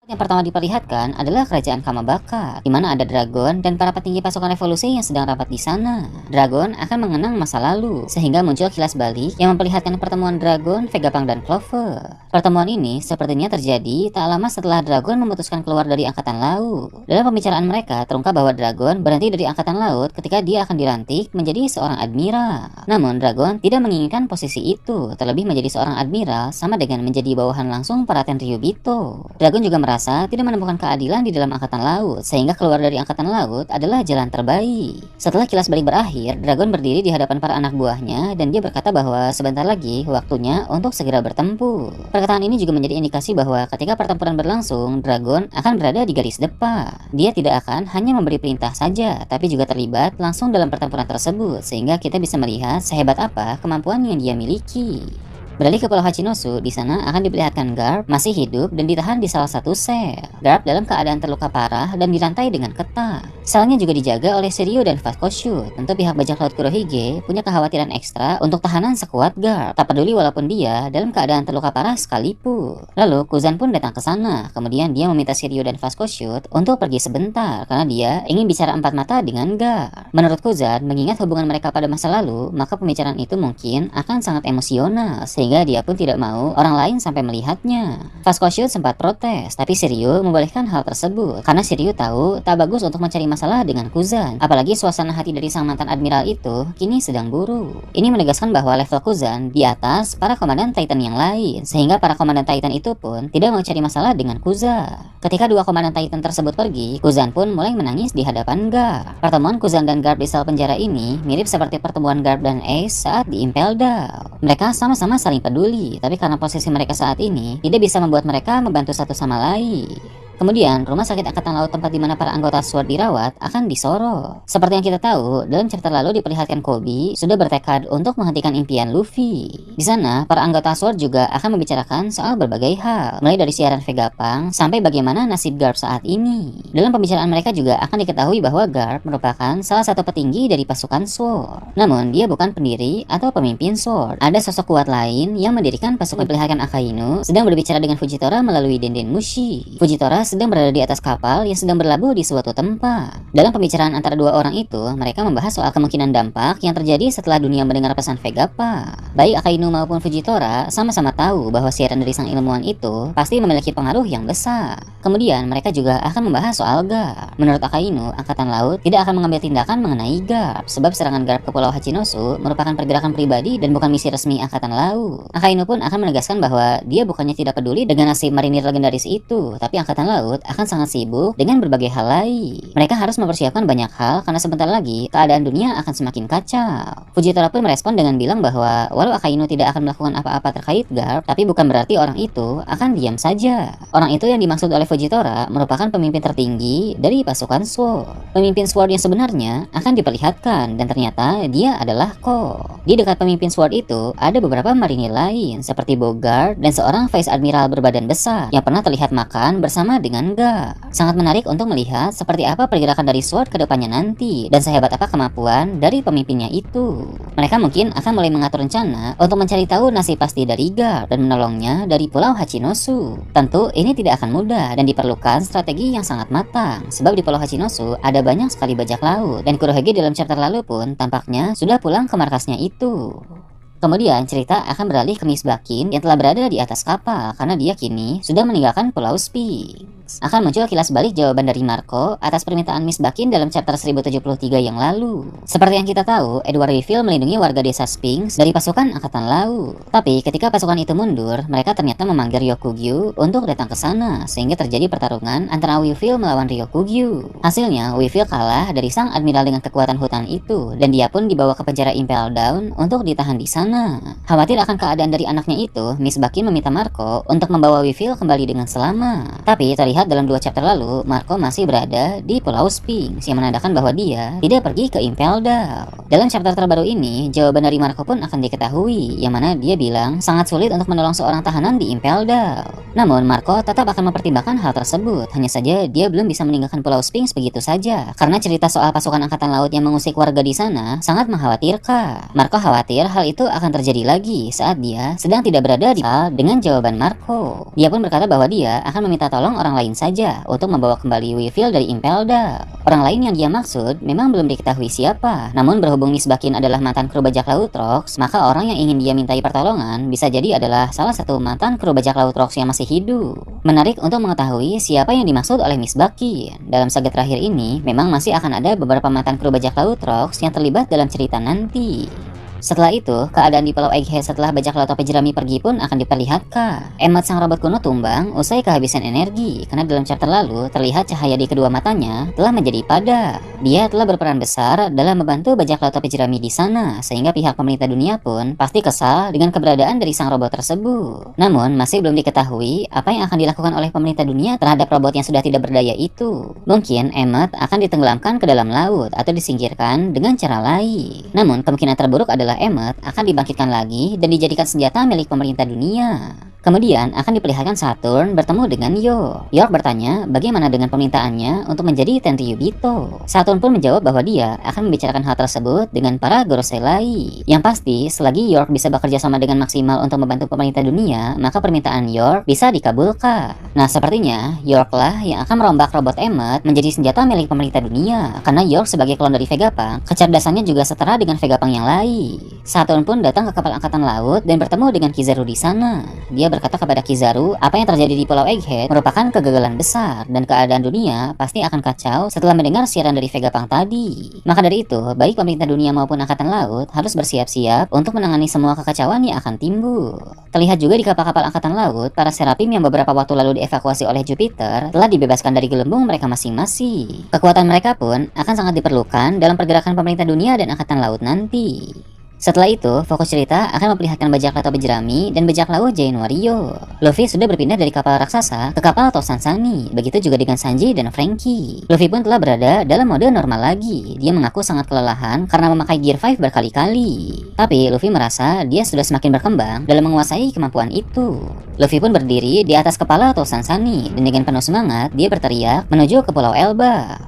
Yang pertama diperlihatkan adalah kerajaan Kamabaka, di mana ada Dragon dan para petinggi pasukan revolusi yang sedang rapat di sana. Dragon akan mengenang masa lalu, sehingga muncul kilas balik yang memperlihatkan pertemuan Dragon, Vegapunk, dan Clover. Pertemuan ini sepertinya terjadi tak lama setelah Dragon memutuskan keluar dari Angkatan Laut. Dalam pembicaraan mereka, terungkap bahwa Dragon berhenti dari Angkatan Laut ketika dia akan dilantik menjadi seorang admiral. Namun, Dragon tidak menginginkan posisi itu, terlebih menjadi seorang admiral sama dengan menjadi bawahan langsung perhatian Ryubito. Dragon juga merasa tidak menemukan keadilan di dalam Angkatan Laut, sehingga keluar dari Angkatan Laut adalah jalan terbaik. Setelah kilas balik berakhir, Dragon berdiri di hadapan para anak buahnya dan dia berkata bahwa sebentar lagi waktunya untuk segera bertempur. Perkataan ini juga menjadi indikasi bahwa ketika pertempuran berlangsung, Dragon akan berada di garis depan. Dia tidak akan hanya memberi perintah saja, tapi juga terlibat langsung dalam pertempuran tersebut, sehingga kita bisa melihat sehebat apa kemampuan yang dia miliki. Beralih ke Pulau Hachinosu, di sana akan diperlihatkan Garp masih hidup dan ditahan di salah satu sel. Garp dalam keadaan terluka parah dan dirantai dengan ketat. Selnya juga dijaga oleh Shiryu dan Fuscoshoot. Tentu pihak bajak laut Kurohige punya kekhawatiran ekstra untuk tahanan sekuat Garp. Tak peduli walaupun dia dalam keadaan terluka parah sekalipun. Lalu Kuzan pun datang ke sana. Kemudian dia meminta Shiryu dan Fuscoshoot untuk pergi sebentar karena dia ingin bicara empat mata dengan Garp. Menurut Kuzan, mengingat hubungan mereka pada masa lalu, maka pembicaraan itu mungkin akan sangat emosional sehingga dia pun tidak mau orang lain sampai melihatnya. Fuscoshoot sempat protes, tapi Shiryu membolehkan hal tersebut karena Shiryu tahu tak bagus untuk mencari masalah dengan Kuzan. Apalagi suasana hati dari sang mantan admiral itu kini sedang buruk. Ini menegaskan bahwa level Kuzan di atas para komandan Titan yang lain, sehingga para komandan Titan itu pun tidak mau cari masalah dengan Kuzan. Ketika dua komandan Titan tersebut pergi, Kuzan pun mulai menangis di hadapan Garp. Pertemuan Kuzan dan Garp di sel penjara ini mirip seperti pertemuan Garp dan Ace saat di Impel Down. Mereka sama-sama saling peduli, tapi karena posisi mereka saat ini tidak bisa membuat mereka membantu satu sama lain. Kemudian, rumah sakit Angkatan Laut tempat di mana para anggota SWORD dirawat akan disorot. Seperti yang kita tahu, dalam chapter lalu diperlihatkan Koby sudah bertekad untuk menghentikan impian Luffy. Di sana, para anggota SWORD juga akan membicarakan soal berbagai hal, mulai dari siaran Vegapunk sampai bagaimana nasib Garp saat ini. Dalam pembicaraan mereka juga akan diketahui bahwa Garp merupakan salah satu petinggi dari pasukan SWORD. Namun, dia bukan pendiri atau pemimpin SWORD. Ada sosok kuat lain yang mendirikan pasukan diperlihatkan Akainu sedang berbicara dengan Fujitora melalui Denden Mushi. Fujitora sedang berada di atas kapal yang sedang berlabuh di suatu tempat. Dalam pembicaraan antara dua orang itu, mereka membahas soal kemungkinan dampak yang terjadi setelah dunia mendengar pesan Vegapunk. Baik Akainu maupun Fujitora sama-sama tahu bahwa siaran dari sang ilmuwan itu pasti memiliki pengaruh yang besar. Kemudian mereka juga akan membahas soal Garp. Menurut Akainu, Angkatan Laut tidak akan mengambil tindakan mengenai Garp, sebab serangan Garp ke Pulau Hachinosu merupakan pergerakan pribadi dan bukan misi resmi Angkatan Laut. Akainu pun akan menegaskan bahwa dia bukannya tidak peduli dengan nasib marinir legendaris itu, tapi Angkatan Laut akan sangat sibuk dengan berbagai hal lain. Mereka harus mempersiapkan banyak hal karena sebentar lagi keadaan dunia akan semakin kacau. Fujitora pun merespon dengan bilang bahwa walau Akainu tidak akan melakukan apa-apa terkait Garp, tapi bukan berarti orang itu akan diam saja. Orang itu yang dimaksud oleh Fujitora merupakan pemimpin tertinggi dari pasukan SWORD. Pemimpin SWORD yang sebenarnya akan diperlihatkan dan ternyata dia adalah Ko. Di dekat pemimpin SWORD itu ada beberapa marinir lain seperti Bogart dan seorang Vice Admiral berbadan besar yang pernah terlihat makan bersama dengan Garp. Sangat menarik untuk melihat seperti apa pergerakan dari SWORD ke depannya nanti dan sehebat apa kemampuan dari pemimpinnya itu. Mereka mungkin akan mulai mengatur rencana untuk mencari tahu nasib pasti dari Garp dan menolongnya dari Pulau Hachinosu. Tentu ini tidak akan mudah dan diperlukan strategi yang sangat matang sebab di Pulau Hachinosu ada banyak sekali bajak laut dan Kurohige dalam chapter lalu pun tampaknya sudah pulang ke markasnya itu. Kemudian cerita akan beralih ke Miss Bakin yang telah berada di atas kapal karena dia kini sudah meninggalkan Pulau Sphinx. Akan muncul kilas balik jawaban dari Marco atas permintaan Miss Bakin dalam chapter 1073 yang lalu. Seperti yang kita tahu, Edward Weevil melindungi warga desa Sphinx dari pasukan Angkatan Laut. Tapi ketika pasukan itu mundur, mereka ternyata memanggil Ryokugyu untuk datang ke sana sehingga terjadi pertarungan antara Weevil melawan Ryokugyu. Hasilnya, Weevil kalah dari sang admiral dengan kekuatan hutan itu dan dia pun dibawa ke penjara Impel Down untuk ditahan di sana. Khawatir akan keadaan dari anaknya itu, Miss Bakin meminta Marco untuk membawa Weevil kembali dengan selamat. Tapi terlihat dalam 2 chapter lalu, Marco masih berada di Pulau Sphinx yang menandakan bahwa dia tidak pergi ke Impel Down. Dalam chapter terbaru ini, jawaban dari Marco pun akan diketahui, yang mana dia bilang sangat sulit untuk menolong seorang tahanan di Impel Down. Namun Marco tetap akan mempertimbangkan hal tersebut, hanya saja dia belum bisa meninggalkan Pulau Sphinx begitu saja, karena cerita soal pasukan Angkatan Laut yang mengusik warga di sana sangat mengkhawatirkan. Marco khawatir hal itu akan terjadi lagi saat dia sedang tidak berada di dengan jawaban Marco. Dia pun berkata bahwa dia akan meminta tolong orang lain saja untuk membawa kembali Weevil dari Impelda. Orang lain yang dia maksud memang belum diketahui siapa, namun berhubung Miss Bakin adalah mantan kru bajak laut Rocks, maka orang yang ingin dia mintai pertolongan bisa jadi adalah salah satu mantan kru bajak laut Rocks yang masih hidup. Menarik untuk mengetahui siapa yang dimaksud oleh Miss Bakin. Dalam saga terakhir ini, memang masih akan ada beberapa mantan kru bajak laut Rocks yang terlibat dalam cerita nanti. Setelah itu, keadaan di Pulau Egghead setelah bajak laut topi jerami pergi pun akan diperlihatkan. Emmet sang robot kuno tumbang usai kehabisan energi, karena dalam chapter lalu terlihat cahaya di kedua matanya telah menjadi padam. Dia telah berperan besar dalam membantu bajak laut topi jerami di sana, sehingga pihak pemerintah dunia pun pasti kesal dengan keberadaan dari sang robot tersebut. Namun, masih belum diketahui apa yang akan dilakukan oleh pemerintah dunia terhadap robot yang sudah tidak berdaya itu. Mungkin Emmet akan ditenggelamkan ke dalam laut atau disingkirkan dengan cara lain. Namun, kemungkinan terburuk adalah Emmet akan dibangkitkan lagi dan dijadikan senjata milik pemerintah dunia. Kemudian akan diperlihatkan Saturn bertemu dengan York. York bertanya bagaimana dengan permintaannya untuk menjadi Tenryu Bito. Saturn pun menjawab bahwa dia akan membicarakan hal tersebut dengan para Gorosei lain. Yang pasti, selagi York bisa bekerja sama dengan maksimal untuk membantu pemerintah dunia, maka permintaan York bisa dikabulkan. Nah, sepertinya York lah yang akan merombak robot Emmet menjadi senjata milik pemerintah dunia. Karena York sebagai klon dari Vegapunk, kecerdasannya juga setara dengan Vegapunk yang lain. Saturn pun datang ke kapal angkatan laut dan bertemu dengan Kizaru di sana. Dia berkata kepada Kizaru, apa yang terjadi di Pulau Egghead merupakan kegagalan besar dan keadaan dunia pasti akan kacau setelah mendengar siaran dari Vegapunk tadi. Maka dari itu, baik pemerintah dunia maupun angkatan laut harus bersiap-siap untuk menangani semua kekacauan yang akan timbul. Terlihat juga di kapal-kapal angkatan laut, para Seraphim yang beberapa waktu lalu dievakuasi oleh Jupiter telah dibebaskan dari gelembung mereka masing-masing. Kekuatan mereka pun akan sangat diperlukan dalam pergerakan pemerintah dunia dan angkatan laut nanti. Setelah itu, fokus cerita akan memperlihatkan bajak laut topi jerami dan bajak laut Giant Warrior. Luffy sudah berpindah dari kapal raksasa ke kapal Tosansani, begitu juga dengan Sanji dan Franky. Luffy pun telah berada dalam mode normal lagi. Dia mengaku sangat kelelahan karena memakai Gear 5 berkali-kali. Tapi Luffy merasa dia sudah semakin berkembang dalam menguasai kemampuan itu. Luffy pun berdiri di atas kepala Tosansani dan dengan penuh semangat dia berteriak menuju ke Pulau Elba.